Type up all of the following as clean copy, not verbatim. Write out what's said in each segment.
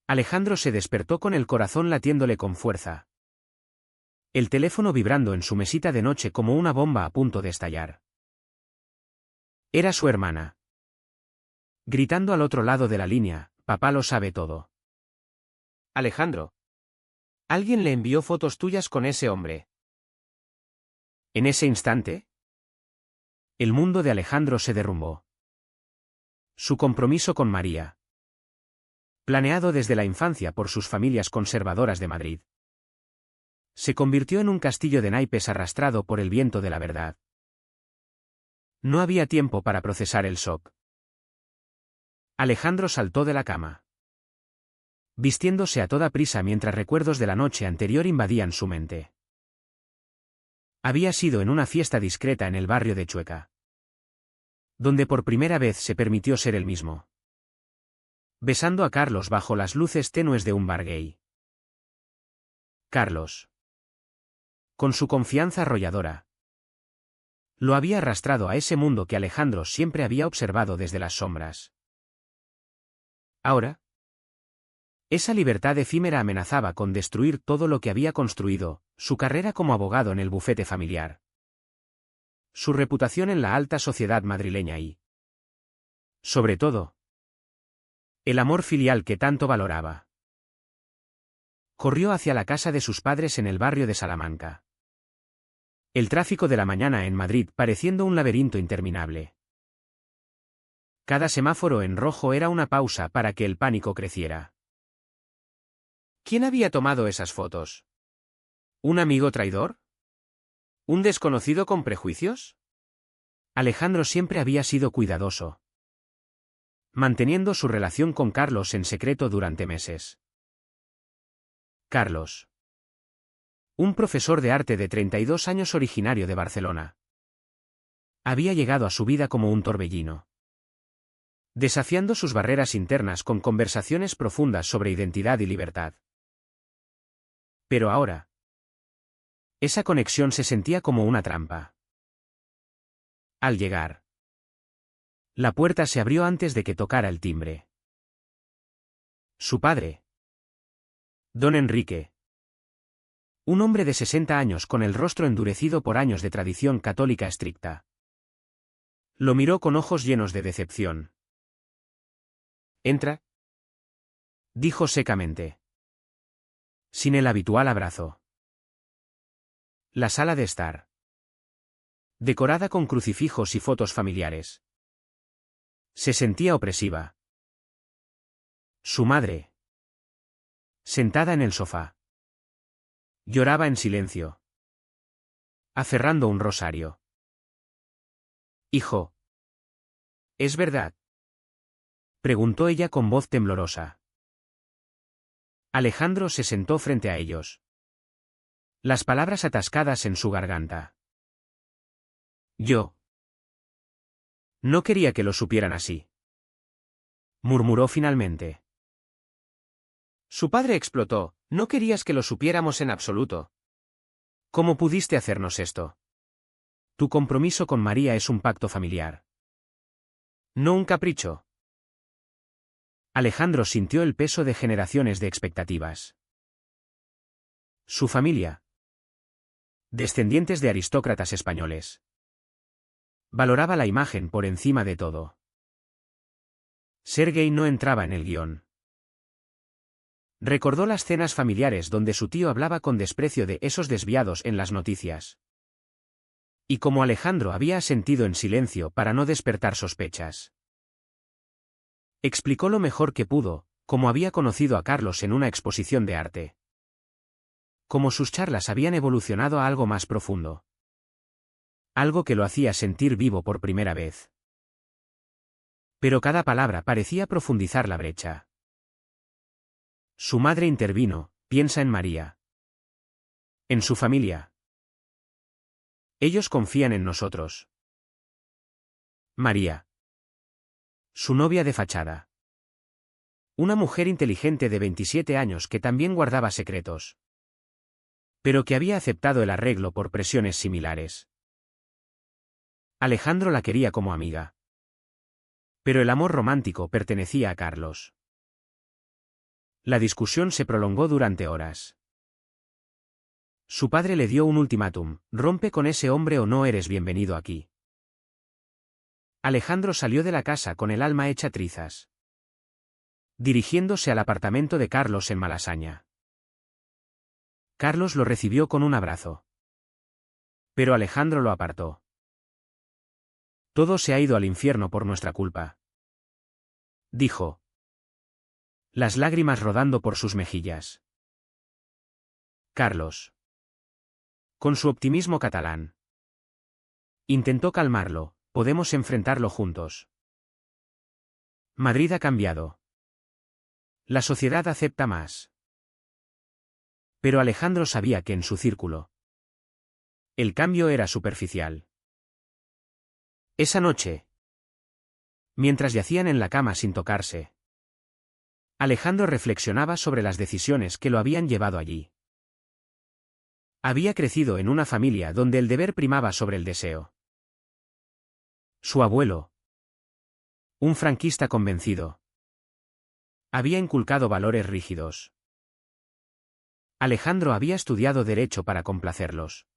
Alejandro se despertó con el corazón latiéndole con fuerza. El teléfono vibrando en su mesita de noche como una bomba a punto de estallar. Era su hermana. Gritando al otro lado de la línea, papá lo sabe todo. Alejandro. Alguien le envió fotos tuyas con ese hombre. En ese instante, el mundo de Alejandro se derrumbó. Su compromiso con María, planeado desde la infancia por sus familias conservadoras de Madrid, se convirtió en un castillo de naipes arrastrado por el viento de la verdad. No había tiempo para procesar el shock. Alejandro saltó de la cama, vistiéndose a toda prisa mientras recuerdos de la noche anterior invadían su mente. Había sido en una fiesta discreta en el barrio de Chueca, donde por primera vez se permitió ser el mismo, besando a Carlos bajo las luces tenues de un bar gay. Carlos, con su confianza arrolladora, lo había arrastrado a ese mundo que Alejandro siempre había observado desde las sombras. Ahora, esa libertad efímera amenazaba con destruir todo lo que había construido, su carrera como abogado en el bufete familiar, su reputación en la alta sociedad madrileña y, sobre todo, el amor filial que tanto valoraba. Corrió hacia la casa de sus padres en el barrio de Salamanca. El tráfico de la mañana en Madrid pareciendo un laberinto interminable. Cada semáforo en rojo era una pausa para que el pánico creciera. ¿Quién había tomado esas fotos? ¿Un amigo traidor? ¿Un desconocido con prejuicios? Alejandro siempre había sido cuidadoso, manteniendo su relación con Carlos en secreto durante meses. Carlos, un profesor de arte de 32 años originario de Barcelona, había llegado a su vida como un torbellino, desafiando sus barreras internas con conversaciones profundas sobre identidad y libertad. Pero ahora, esa conexión se sentía como una trampa. Al llegar, la puerta se abrió antes de que tocara el timbre. Su padre, don Enrique, un hombre de 60 años con el rostro endurecido por años de tradición católica estricta, lo miró con ojos llenos de decepción. «Entra», dijo secamente, sin el habitual abrazo. La sala de estar, decorada con crucifijos y fotos familiares, se sentía opresiva. Su madre, sentada en el sofá, lloraba en silencio, aferrando un rosario. «Hijo, ¿es verdad?», preguntó ella con voz temblorosa. Alejandro se sentó frente a ellos, las palabras atascadas en su garganta. «Yo no quería que lo supieran así», murmuró finalmente. Su padre explotó. «No querías que lo supiéramos en absoluto». «¿Cómo pudiste hacernos esto? Tu compromiso con María es un pacto familiar, no un capricho». Alejandro sintió el peso de generaciones de expectativas. Su familia, descendientes de aristócratas españoles, valoraba la imagen por encima de todo. Ser gay no entraba en el guión. Recordó las cenas familiares donde su tío hablaba con desprecio de esos desviados en las noticias. Y como Alejandro había asentido en silencio para no despertar sospechas. Explicó lo mejor que pudo, cómo había conocido a Carlos en una exposición de arte. Cómo sus charlas habían evolucionado a algo más profundo. Algo que lo hacía sentir vivo por primera vez. Pero cada palabra parecía profundizar la brecha. Su madre intervino: «Piensa en María. En su familia. Ellos confían en nosotros». María, su novia de fachada. Una mujer inteligente de 27 años que también guardaba secretos, pero que había aceptado el arreglo por presiones similares. Alejandro la quería como amiga. Pero el amor romántico pertenecía a Carlos. La discusión se prolongó durante horas. Su padre le dio un ultimátum: rompe con ese hombre o no eres bienvenido aquí. Alejandro salió de la casa con el alma hecha trizas, dirigiéndose al apartamento de Carlos en Malasaña. Carlos lo recibió con un abrazo. Pero Alejandro lo apartó. Todo se ha ido al infierno por nuestra culpa, dijo, las lágrimas rodando por sus mejillas. Carlos, con su optimismo catalán, intentó calmarlo: podemos enfrentarlo juntos. Madrid ha cambiado. La sociedad acepta más. Pero Alejandro sabía que en su círculo el cambio era superficial. Esa noche, mientras yacían en la cama sin tocarse, Alejandro reflexionaba sobre las decisiones que lo habían llevado allí. Había crecido en una familia donde el deber primaba sobre el deseo. Su abuelo, un franquista convencido, había inculcado valores rígidos. Alejandro había estudiado derecho para complacerlos,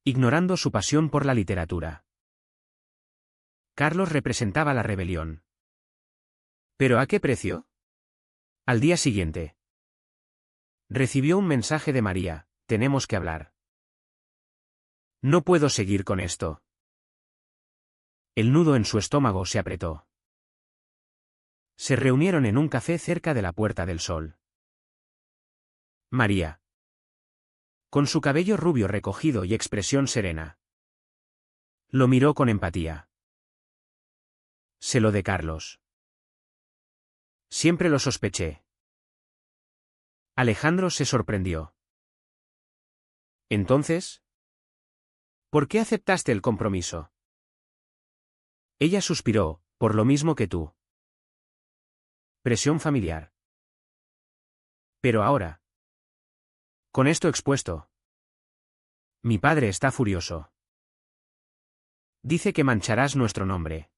ignorando su pasión por la literatura. Carlos representaba la rebelión. ¿Pero a qué precio? Al día siguiente, recibió un mensaje de María: tenemos que hablar. No puedo seguir con esto. El nudo en su estómago se apretó. Se reunieron en un café cerca de la Puerta del Sol. María, con su cabello rubio recogido y expresión serena, lo miró con empatía. Sé lo de Carlos. Siempre lo sospeché. Alejandro se sorprendió. Entonces, ¿por qué aceptaste el compromiso? Ella suspiró: por lo mismo que tú. Presión familiar. Pero ahora, con esto expuesto, mi padre está furioso. Dice que mancharás nuestro nombre.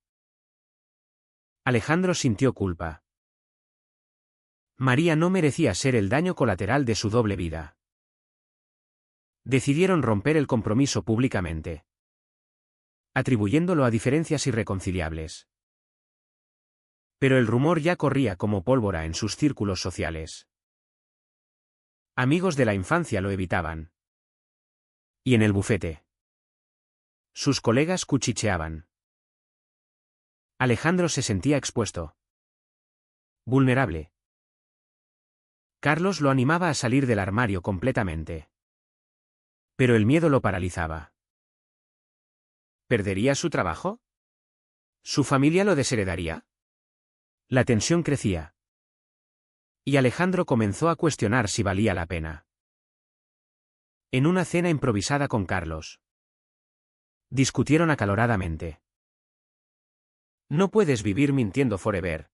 Alejandro sintió culpa. María no merecía ser el daño colateral de su doble vida. Decidieron romper el compromiso públicamente, atribuyéndolo a diferencias irreconciliables. Pero el rumor ya corría como pólvora en sus círculos sociales. Amigos de la infancia lo evitaban. Y en el bufete, sus colegas cuchicheaban. Alejandro se sentía expuesto, vulnerable. Carlos lo animaba a salir del armario completamente. Pero el miedo lo paralizaba. ¿Perdería su trabajo? ¿Su familia lo desheredaría? La tensión crecía. Y Alejandro comenzó a cuestionar si valía la pena. En una cena improvisada con Carlos, discutieron acaloradamente. No puedes vivir mintiendo forever,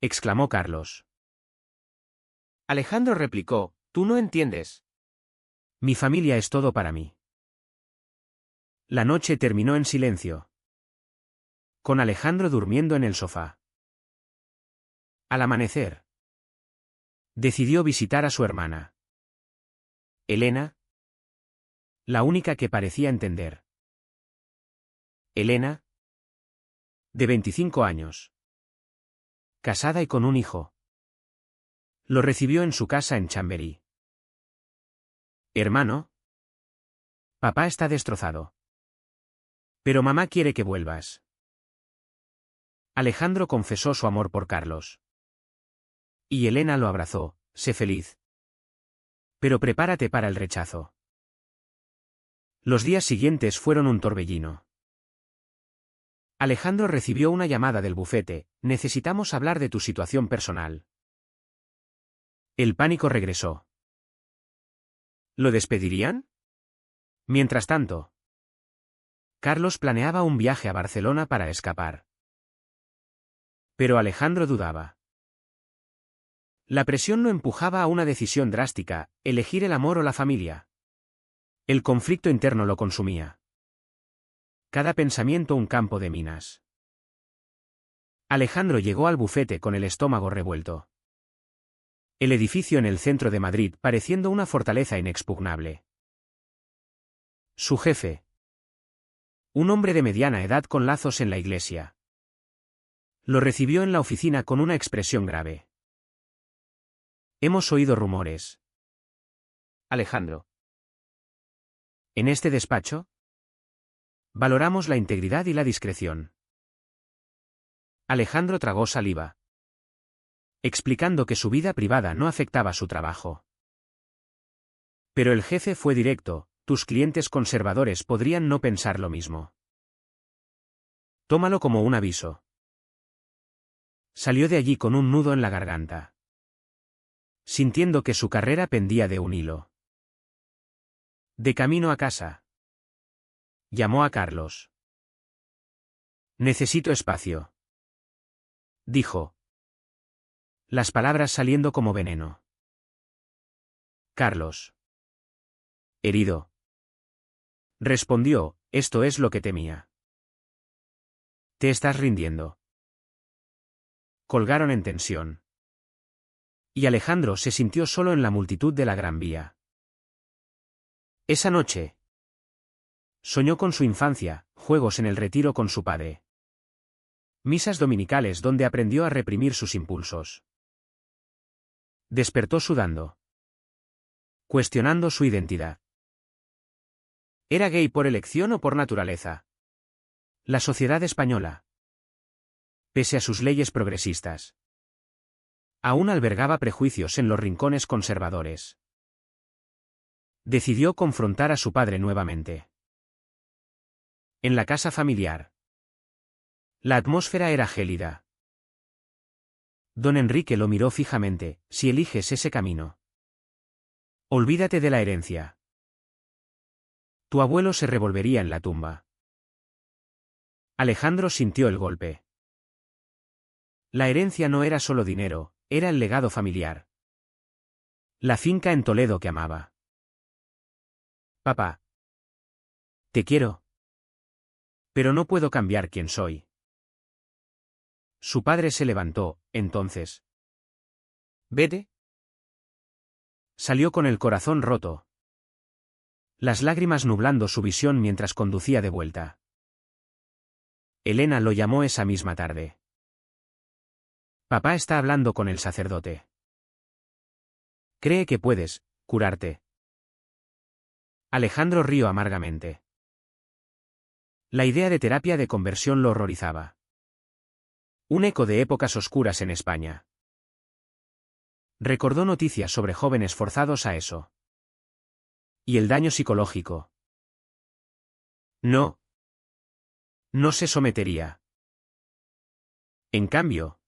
exclamó Carlos. Alejandro replicó: tú no entiendes. Mi familia es todo para mí. La noche terminó en silencio, con Alejandro durmiendo en el sofá. Al amanecer, decidió visitar a su hermana, Elena, la única que parecía entender. Elena, de 25 años, casada y con un hijo, lo recibió en su casa en Chamberí. Hermano, papá está destrozado. Pero mamá quiere que vuelvas. Alejandro confesó su amor por Carlos. Y Elena lo abrazó: sé feliz. Pero prepárate para el rechazo. Los días siguientes fueron un torbellino. Alejandro recibió una llamada del bufete: necesitamos hablar de tu situación personal. El pánico regresó. ¿Lo despedirían? Mientras tanto, Carlos planeaba un viaje a Barcelona para escapar. Pero Alejandro dudaba. La presión lo empujaba a una decisión drástica: elegir el amor o la familia. El conflicto interno lo consumía. Cada pensamiento un campo de minas. Alejandro llegó al bufete con el estómago revuelto. El edificio en el centro de Madrid pareciendo una fortaleza inexpugnable. Su jefe. Un hombre de mediana edad con lazos en la iglesia. Lo recibió en la oficina con una expresión grave. Hemos oído rumores. Alejandro. En este despacho valoramos la integridad y la discreción. Alejandro tragó saliva, explicando que su vida privada no afectaba su trabajo. Pero el jefe fue directo: tus clientes conservadores podrían no pensar lo mismo. Tómalo como un aviso. Salió de allí con un nudo en la garganta, sintiendo que su carrera pendía de un hilo. De camino a casa, llamó a Carlos. Necesito espacio, dijo, las palabras saliendo como veneno. Carlos. Herido. Respondió: esto es lo que temía. Te estás rindiendo. Colgaron en tensión. Y Alejandro se sintió solo en la multitud de la Gran Vía. Esa noche soñó con su infancia, juegos en el retiro con su padre. Misas dominicales donde aprendió a reprimir sus impulsos. Despertó sudando, cuestionando su identidad. ¿Era gay por elección o por naturaleza? La sociedad española, pese a sus leyes progresistas, aún albergaba prejuicios en los rincones conservadores. Decidió confrontar a su padre nuevamente. En la casa familiar, la atmósfera era gélida. Don Enrique lo miró fijamente: si eliges ese camino, olvídate de la herencia. Tu abuelo se revolvería en la tumba. Alejandro sintió el golpe. La herencia no era solo dinero, era el legado familiar. La finca en Toledo que amaba. Papá. Te quiero. Pero no puedo cambiar quién soy. Su padre se levantó: entonces, vete. Salió con el corazón roto, las lágrimas nublando su visión mientras conducía de vuelta. Elena lo llamó esa misma tarde. Papá está hablando con el sacerdote. Cree que puedes curarte. Alejandro rió amargamente. La idea de terapia de conversión lo horrorizaba. Un eco de épocas oscuras en España. Recordó noticias sobre jóvenes forzados a eso. Y el daño psicológico. No. No se sometería. En cambio,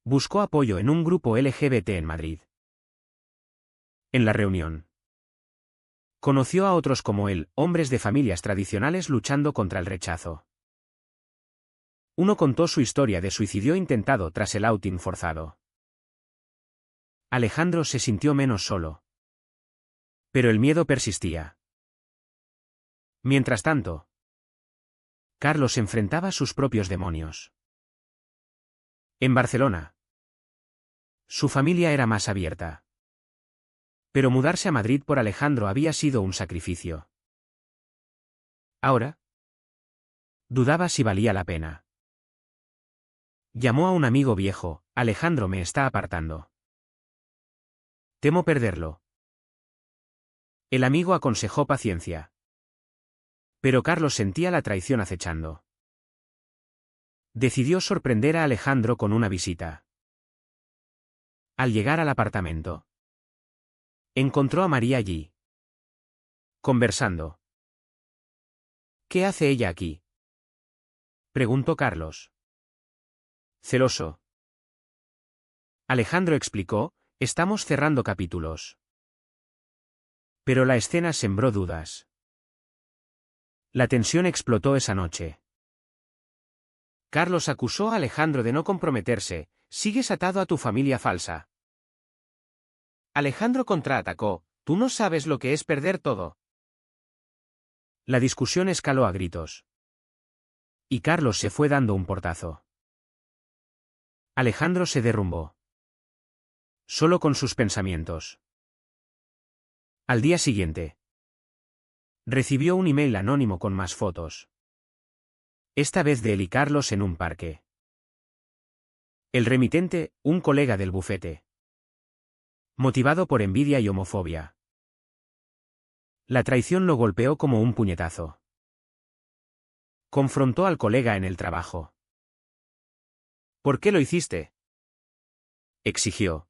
buscó apoyo en un grupo LGBT en Madrid. En la reunión, conoció a otros como él, hombres de familias tradicionales luchando contra el rechazo. Uno contó su historia de suicidio intentado tras el outing forzado. Alejandro se sintió menos solo. Pero el miedo persistía. Mientras tanto, Carlos enfrentaba sus propios demonios. En Barcelona, su familia era más abierta. Pero mudarse a Madrid por Alejandro había sido un sacrificio. Ahora, dudaba si valía la pena. Llamó a un amigo viejo: Alejandro me está apartando. Temo perderlo. El amigo aconsejó paciencia. Pero Carlos sentía la traición acechando. Decidió sorprender a Alejandro con una visita. Al llegar al apartamento, encontró a María allí, conversando. ¿Qué hace ella aquí?, preguntó Carlos. Celoso. Alejandro explicó: estamos cerrando capítulos. Pero la escena sembró dudas. La tensión explotó esa noche. Carlos acusó a Alejandro de no comprometerse: sigues atado a tu familia falsa. Alejandro contraatacó: tú no sabes lo que es perder todo. La discusión escaló a gritos. Y Carlos se fue dando un portazo. Alejandro se derrumbó. solo con sus pensamientos. Al día siguiente, recibió un email anónimo con más fotos. Esta vez de él y Carlos en un parque. El remitente, un colega del bufete. Motivado por envidia y homofobia. La traición lo golpeó como un puñetazo. Confrontó al colega en el trabajo. ¿Por qué lo hiciste?, exigió.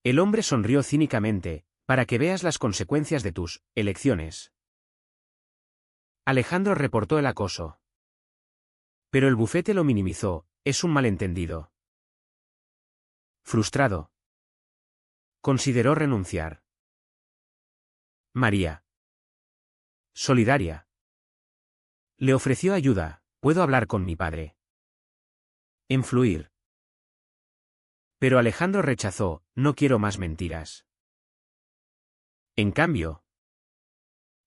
El hombre sonrió cínicamente, para que veas las consecuencias de tus elecciones. Alejandro reportó el acoso. Pero el bufete lo minimizó, es un malentendido. Frustrado, consideró renunciar. María, solidaria, le ofreció ayuda, puedo hablar con mi padre. Influir. Pero Alejandro rechazó, no quiero más mentiras. En cambio,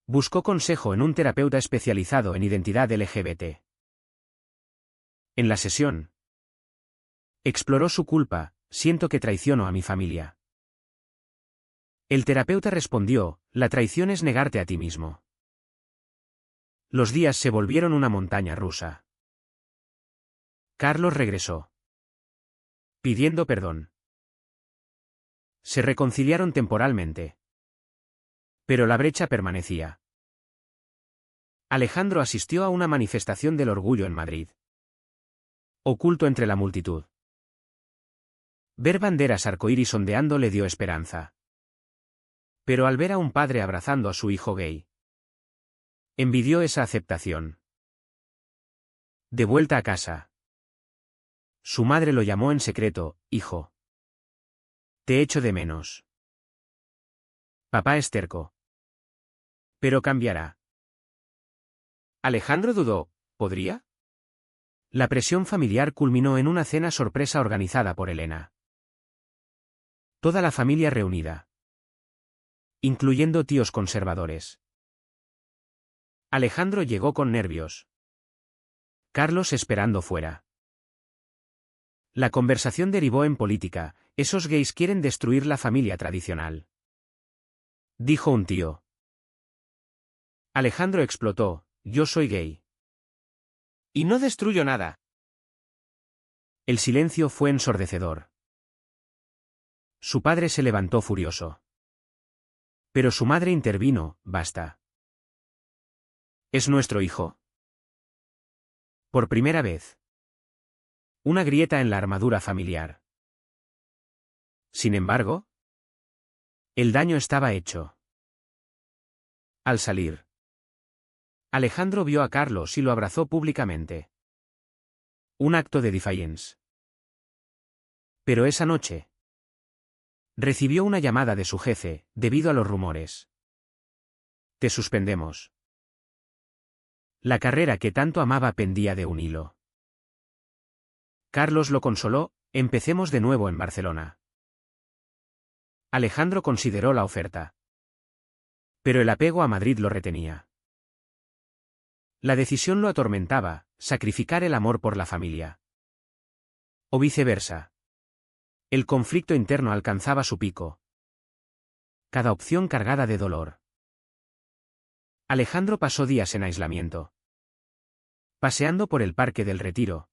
buscó consejo en un terapeuta especializado en identidad LGBT. En la sesión, exploró su culpa, siento que traiciono a mi familia. El terapeuta respondió, la traición es negarte a ti mismo. Los días se volvieron una montaña rusa. Carlos regresó, pidiendo perdón. Se reconciliaron temporalmente. Pero la brecha permanecía. Alejandro asistió a una manifestación del orgullo en Madrid. Oculto entre la multitud. Ver banderas arcoíris ondeando le dio esperanza. Pero al ver a un padre abrazando a su hijo gay, envidió esa aceptación. De vuelta a casa, su madre lo llamó en secreto, hijo. Te echo de menos. Papá es terco. Pero cambiará. Alejandro dudó, ¿podría? La presión familiar culminó en una cena sorpresa organizada por Elena. Toda la familia reunida, incluyendo tíos conservadores. Alejandro llegó con nervios. Carlos esperando fuera. La conversación derivó en política, esos gays quieren destruir la familia tradicional, dijo un tío. Alejandro explotó, yo soy gay. Y no destruyo nada. El silencio fue ensordecedor. Su padre se levantó furioso. Pero su madre intervino, basta. Es nuestro hijo. Por primera vez. Una grieta en la armadura familiar. Sin embargo, el daño estaba hecho. Al salir, Alejandro vio a Carlos y lo abrazó públicamente. Un acto de defiance. Pero esa noche, recibió una llamada de su jefe, debido a los rumores. Te suspendemos. La carrera que tanto amaba pendía de un hilo. Carlos lo consoló, empecemos de nuevo en Barcelona. Alejandro consideró la oferta. Pero el apego a Madrid lo retenía. La decisión lo atormentaba, sacrificar el amor por la familia. O viceversa. El conflicto interno alcanzaba su pico. Cada opción cargada de dolor. Alejandro pasó días en aislamiento. Paseando por el Parque del Retiro.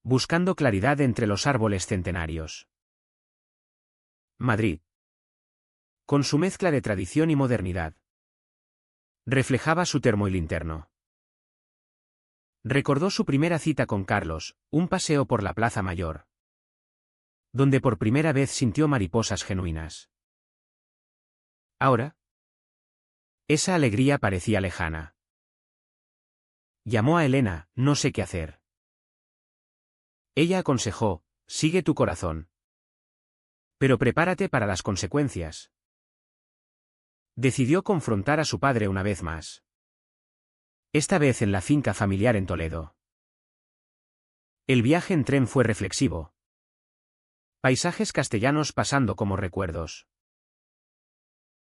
Buscando claridad entre los árboles centenarios. Madrid, con su mezcla de tradición y modernidad, reflejaba su termoil interno. Recordó su primera cita con Carlos, un paseo por la Plaza Mayor, donde por primera vez sintió mariposas genuinas. Ahora, esa alegría parecía lejana. Llamó a Elena, no sé qué hacer. Ella aconsejó, sigue tu corazón. Pero prepárate para las consecuencias. Decidió confrontar a su padre una vez más. Esta vez en la finca familiar en Toledo. El viaje en tren fue reflexivo. Paisajes castellanos pasando como recuerdos.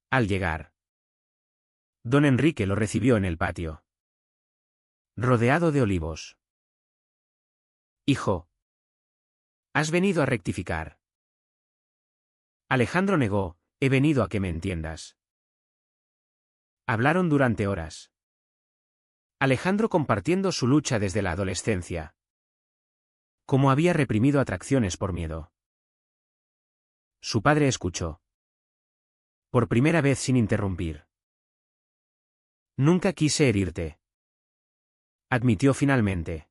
Al llegar, don Enrique lo recibió en el patio, rodeado de olivos. Hijo, has venido a rectificar. Alejandro negó, he venido a que me entiendas. Hablaron durante horas. Alejandro compartiendo su lucha desde la adolescencia. Cómo había reprimido atracciones por miedo. Su padre escuchó. Por primera vez sin interrumpir. Nunca quise herirte. Admitió finalmente.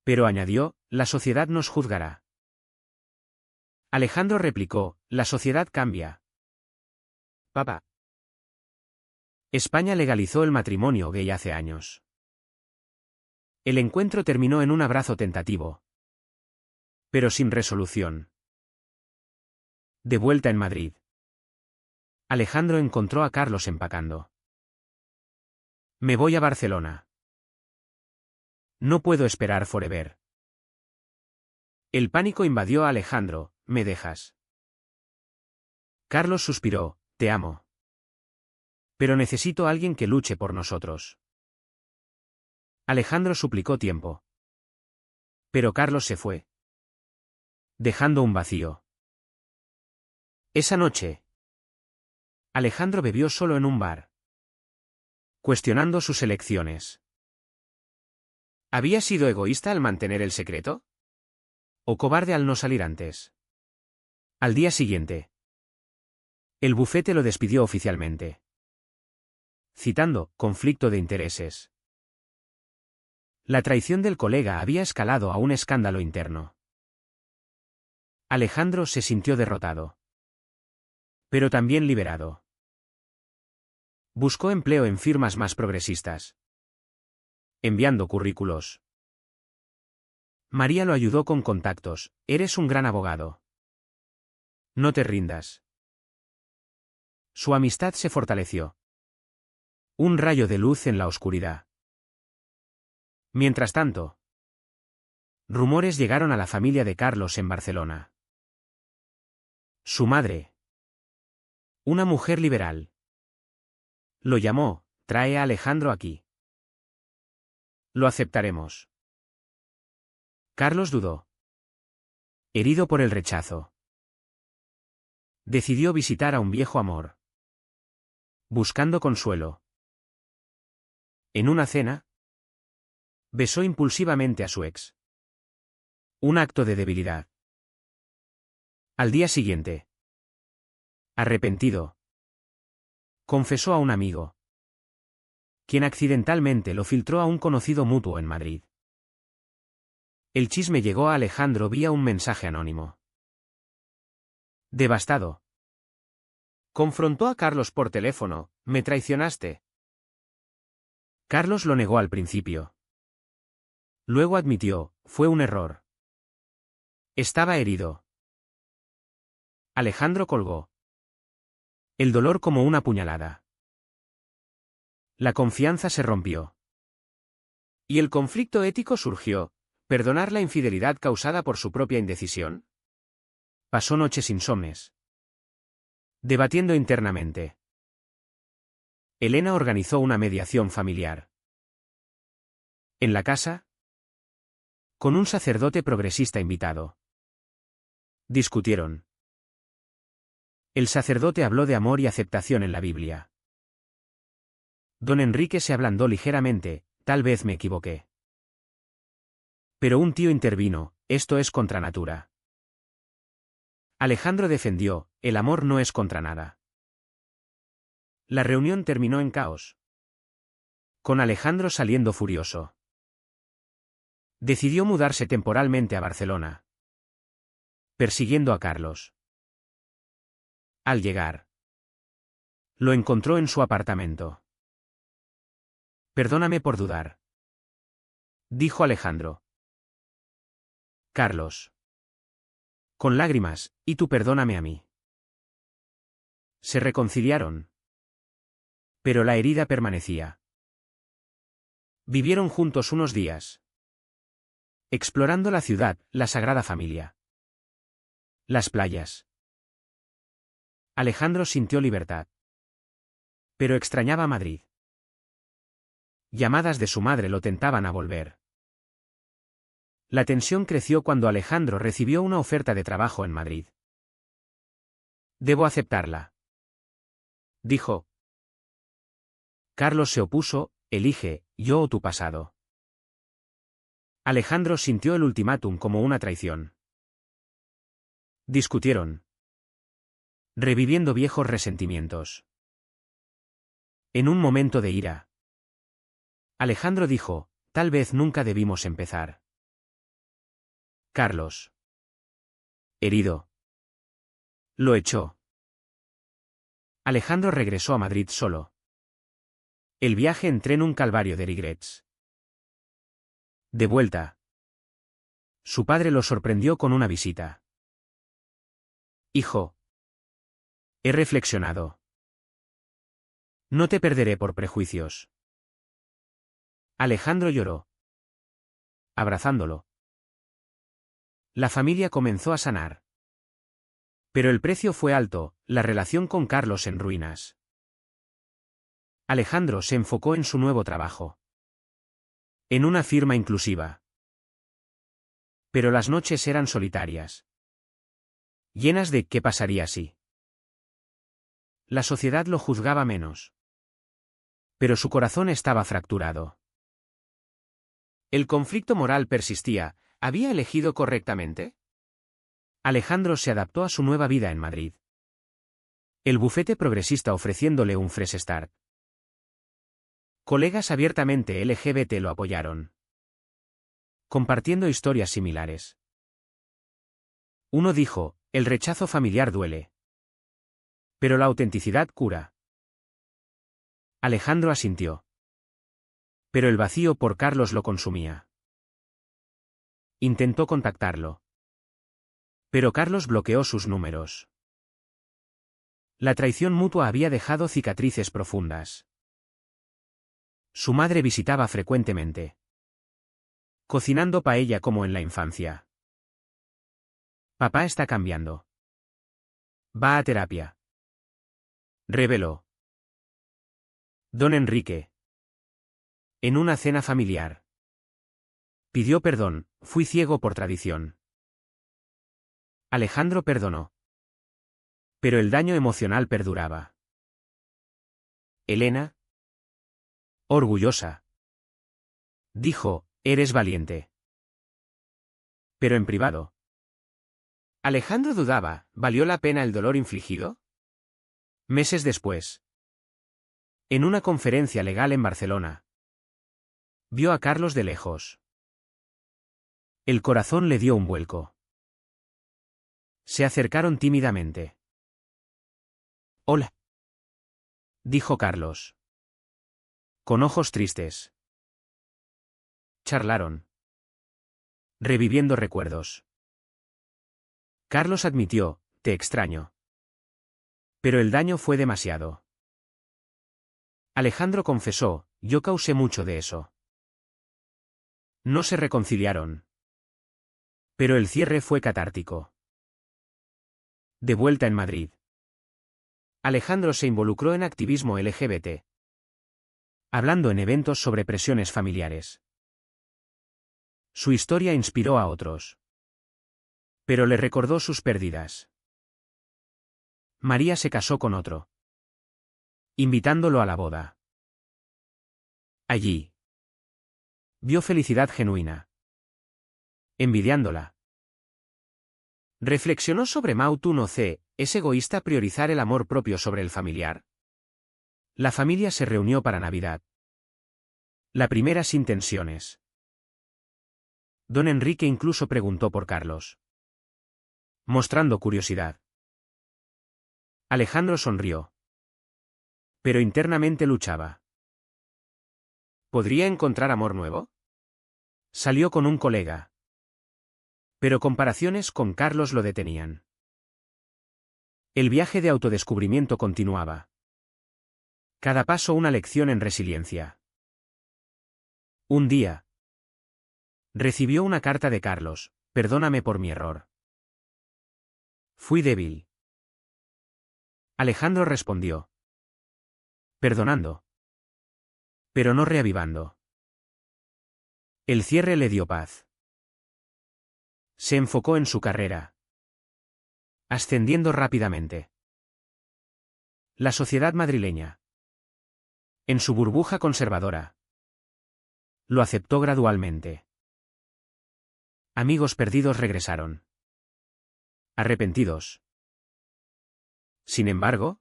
Pero añadió, la sociedad nos juzgará. Alejandro replicó, la sociedad cambia. Papá. España legalizó el matrimonio gay hace años. El encuentro terminó en un abrazo tentativo. Pero sin resolución. De vuelta en Madrid. Alejandro encontró a Carlos empacando. Me voy a Barcelona. No puedo esperar forever. El pánico invadió a Alejandro, ¿me dejas? Carlos suspiró, te amo. Pero necesito a alguien que luche por nosotros. Alejandro suplicó tiempo. Pero Carlos se fue. Dejando un vacío. Esa noche. Alejandro bebió solo en un bar. Cuestionando sus elecciones. ¿Había sido egoísta al mantener el secreto? ¿O cobarde al no salir antes? Al día siguiente. El bufete lo despidió oficialmente. Citando, conflicto de intereses. La traición del colega había escalado a un escándalo interno. Alejandro se sintió derrotado. Pero también liberado. Buscó empleo en firmas más progresistas. Enviando currículos. María lo ayudó con contactos, eres un gran abogado. No te rindas. Su amistad se fortaleció. Un rayo de luz en la oscuridad. Mientras tanto, rumores llegaron a la familia de Carlos en Barcelona. Su madre. Una mujer liberal. Lo llamó, trae a Alejandro aquí. Lo aceptaremos. Carlos dudó. Herido por el rechazo. Decidió visitar a un viejo amor. Buscando consuelo. En una cena, besó impulsivamente a su ex. Un acto de debilidad. Al día siguiente. Arrepentido. Confesó a un amigo. Quien accidentalmente lo filtró a un conocido mutuo en Madrid. El chisme llegó a Alejandro vía un mensaje anónimo. Devastado. Confrontó a Carlos por teléfono, me traicionaste. Carlos lo negó al principio. Luego admitió, fue un error. Estaba herido. Alejandro colgó. El dolor como una puñalada. La confianza se rompió. Y el conflicto ético surgió, ¿perdonar la infidelidad causada por su propia indecisión? Pasó noches insomnes. Debatiendo internamente. Elena organizó una mediación familiar. En la casa, con un sacerdote progresista invitado. Discutieron. El sacerdote habló de amor y aceptación en la Biblia. Don Enrique se ablandó ligeramente, tal vez me equivoqué. Pero un tío intervino, esto es contra natura. Alejandro defendió, el amor no es contra nada. La reunión terminó en caos. Con Alejandro saliendo furioso. Decidió mudarse temporalmente a Barcelona. Persiguiendo a Carlos. Al llegar, lo encontró en su apartamento. Perdóname por dudar, dijo Alejandro. Carlos. Con lágrimas, y tú perdóname a mí. Se reconciliaron. Pero la herida permanecía. Vivieron juntos unos días. Explorando la ciudad, la Sagrada Familia. Las playas. Alejandro sintió libertad. Pero extrañaba Madrid. Llamadas de su madre lo tentaban a volver. La tensión creció cuando Alejandro recibió una oferta de trabajo en Madrid. Debo aceptarla. Dijo. Carlos se opuso, elige, yo o tu pasado. Alejandro sintió el ultimátum como una traición. Discutieron, reviviendo viejos resentimientos. En un momento de ira, Alejandro dijo, tal vez nunca debimos empezar. Carlos, herido, lo echó. Alejandro regresó a Madrid solo. El viaje entró en un calvario de regrets. De vuelta, su padre lo sorprendió con una visita. Hijo, he reflexionado. No te perderé por prejuicios. Alejandro lloró, abrazándolo. La familia comenzó a sanar. Pero el precio fue alto, la relación con Carlos en ruinas. Alejandro se enfocó en su nuevo trabajo. En una firma inclusiva. Pero las noches eran solitarias. Llenas de ¿qué pasaría si? La sociedad lo juzgaba menos. Pero su corazón estaba fracturado. El conflicto moral persistía. ¿Había elegido correctamente? Alejandro se adaptó a su nueva vida en Madrid. El bufete progresista ofreciéndole un fresh start. Colegas abiertamente LGBT lo apoyaron. Compartiendo historias similares. Uno dijo, el rechazo familiar duele. Pero la autenticidad cura. Alejandro asintió. Pero el vacío por Carlos lo consumía. Intentó contactarlo. Pero Carlos bloqueó sus números. La traición mutua había dejado cicatrices profundas. Su madre visitaba frecuentemente. Cocinando paella como en la infancia. Papá está cambiando. Va a terapia. Reveló. Don Enrique. En una cena familiar. Pidió perdón, fui ciego por tradición. Alejandro perdonó. Pero el daño emocional perduraba. Elena, orgullosa, dijo, eres valiente. Pero en privado. Alejandro dudaba, ¿valió la pena el dolor infligido? Meses después. En una conferencia legal en Barcelona. Vio a Carlos de lejos. El corazón le dio un vuelco. Se acercaron tímidamente. Hola, dijo Carlos. Con ojos tristes. Charlaron. Reviviendo recuerdos. Carlos admitió, te extraño. Pero el daño fue demasiado. Alejandro confesó, yo causé mucho de eso. No se reconciliaron. Pero el cierre fue catártico. De vuelta en Madrid. Alejandro se involucró en activismo LGBT. Hablando en eventos sobre presiones familiares. Su historia inspiró a otros. Pero le recordó sus pérdidas. María se casó con otro. Invitándolo a la boda. Allí. Vio felicidad genuina. Envidiándola. Reflexionó sobre Mautu no C, ¿es egoísta priorizar el amor propio sobre el familiar? La familia se reunió para Navidad. La primera sin tensiones. Don Enrique incluso preguntó por Carlos. Mostrando curiosidad. Alejandro sonrió. Pero internamente luchaba. ¿Podría encontrar amor nuevo? Salió con un colega. Pero comparaciones con Carlos lo detenían. El viaje de autodescubrimiento continuaba. Cada paso una lección en resiliencia. Un día. Recibió una carta de Carlos, perdóname por mi error. Fui débil. Alejandro respondió. Perdonando. Pero no reavivando. El cierre le dio paz. Se enfocó en su carrera. Ascendiendo rápidamente. La sociedad madrileña. En su burbuja conservadora. Lo aceptó gradualmente. Amigos perdidos regresaron. Arrepentidos. Sin embargo,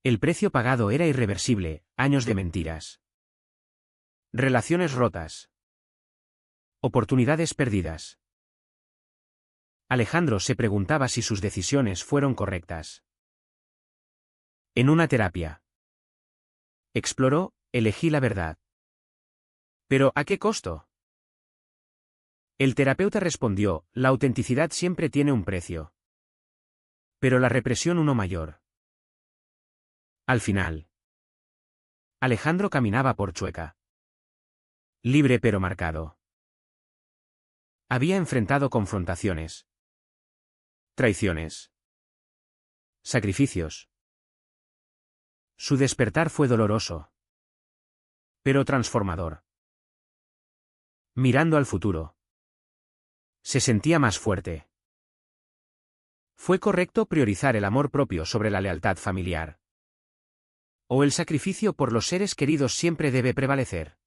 el precio pagado era irreversible, años de mentiras. Relaciones rotas. Oportunidades perdidas. Alejandro se preguntaba si sus decisiones fueron correctas. En una terapia. Exploró, elegí la verdad. ¿Pero a qué costo? El terapeuta respondió, la autenticidad siempre tiene un precio. Pero la represión uno mayor. Al final. Alejandro caminaba por Chueca. Libre pero marcado. Había enfrentado confrontaciones. Traiciones. Sacrificios. Su despertar fue doloroso. Pero transformador. Mirando al futuro. Se sentía más fuerte. ¿Fue correcto priorizar el amor propio sobre la lealtad familiar? ¿O el sacrificio por los seres queridos siempre debe prevalecer?